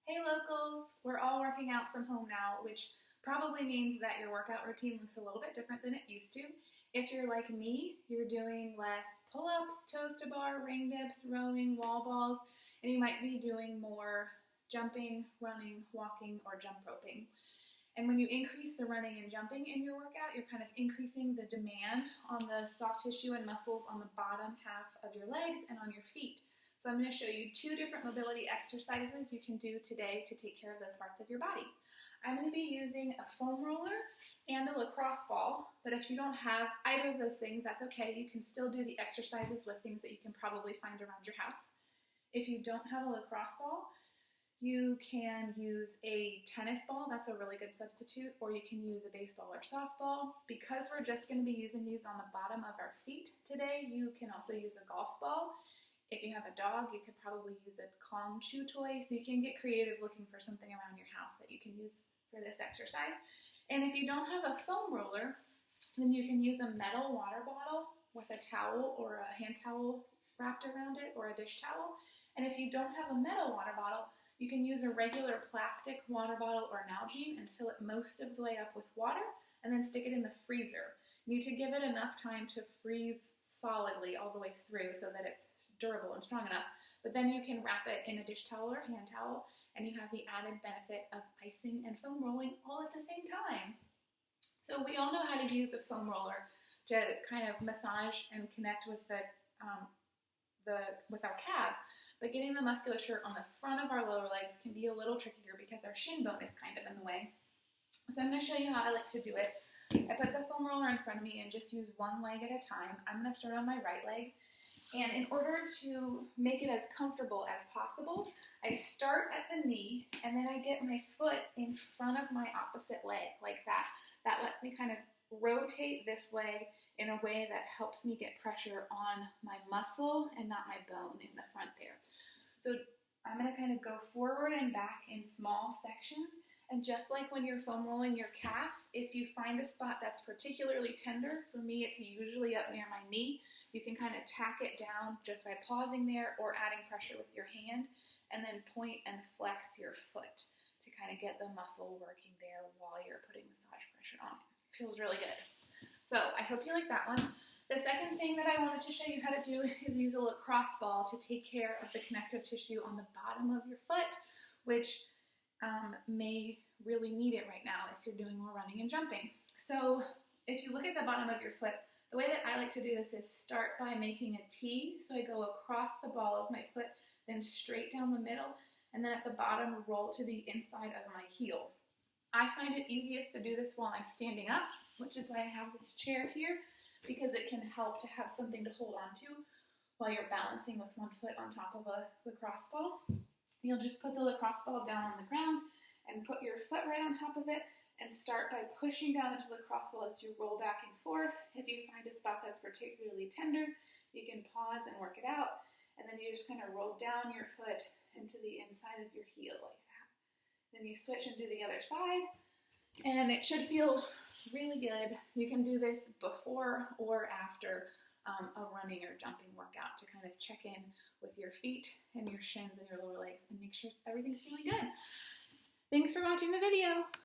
Hey locals, we're all working out from home now, which probably means that your workout routine looks a little bit different than it used to. If you're like me, you're doing less pull-ups, toes to bar, ring dips, rowing, wall balls, and you might be doing more jumping, running, walking, or jump roping. And when you increase the running and jumping in your workout, you're kind of increasing the demand on the soft tissue and muscles on the bottom half of your legs and on your feet. So I'm going to show you two different mobility exercises you can do today to take care of those parts of your body. I'm going to be using a foam roller and a lacrosse ball, but if you don't have either of those things, that's okay. You can still do the exercises with things that you can probably find around your house. If you don't have a lacrosse ball, you can use a tennis ball. That's a really good substitute, or you can use a baseball or softball. Because we're just going to be using these on the bottom of our feet today, you can also use a golf ball. If you have a dog, you could probably use a Kong chew toy. So you can get creative looking for something around your house that you can use for this exercise. And if you don't have a foam roller, then you can use a metal water bottle with a towel or a hand towel wrapped around it, or a dish towel. And if you don't have a metal water bottle, you can use a regular plastic water bottle or Nalgene and fill it most of the way up with water and then stick it in the freezer. You need to give it enough time to freeze solidly all the way through so that it's durable and strong enough. But then you can wrap it in a dish towel or hand towel, and you have the added benefit of icing and foam rolling all at the same time. So we all know how to use a foam roller to kind of massage and connect with with our calves, but getting the musculature on the front of our lower legs can be a little trickier because our shin bone is kind of in the way. So I'm going to show you how I like to do it. I put the foam roller in front of me and just use one leg at a time. I'm going to start on my right leg. And in order to make it as comfortable as possible, I start at the knee and then I get my foot in front of my opposite leg like that. That lets me kind of rotate this leg in a way that helps me get pressure on my muscle and not my bone in the front there. So I'm going to kind of go forward and back in small sections. And just like when you're foam rolling your calf, if you find a spot that's particularly tender, for me it's usually up near my knee, you can kind of tack it down just by pausing there or adding pressure with your hand, and then point and flex your foot to kind of get the muscle working there while you're putting massage pressure on it. It feels really good. So I hope you like that one. The second thing that I wanted to show you how to do is use a lacrosse ball to take care of the connective tissue on the bottom of your foot, which may really need it right now if you're doing more running and jumping. So if you look at the bottom of your foot, the way that I like to do this is start by making a T. So I go across the ball of my foot, then straight down the middle, and then at the bottom roll to the inside of my heel. I find it easiest to do this while I'm standing up, which is why I have this chair here, because it can help to have something to hold on to while you're balancing with one foot on top of a lacrosse ball. You'll just put the lacrosse ball down on the ground and put your foot right on top of it and start by pushing down into the lacrosse ball as you roll back and forth. If you find a spot that's particularly tender, you can pause and work it out, and then you just kind of roll down your foot into the inside of your heel like that. Then you switch and do the other side, and it should feel really good. You can do this before or after a running or jumping workout to kind of check in with your feet and your shins and your lower legs and make sure everything's feeling good. Thanks for watching the video.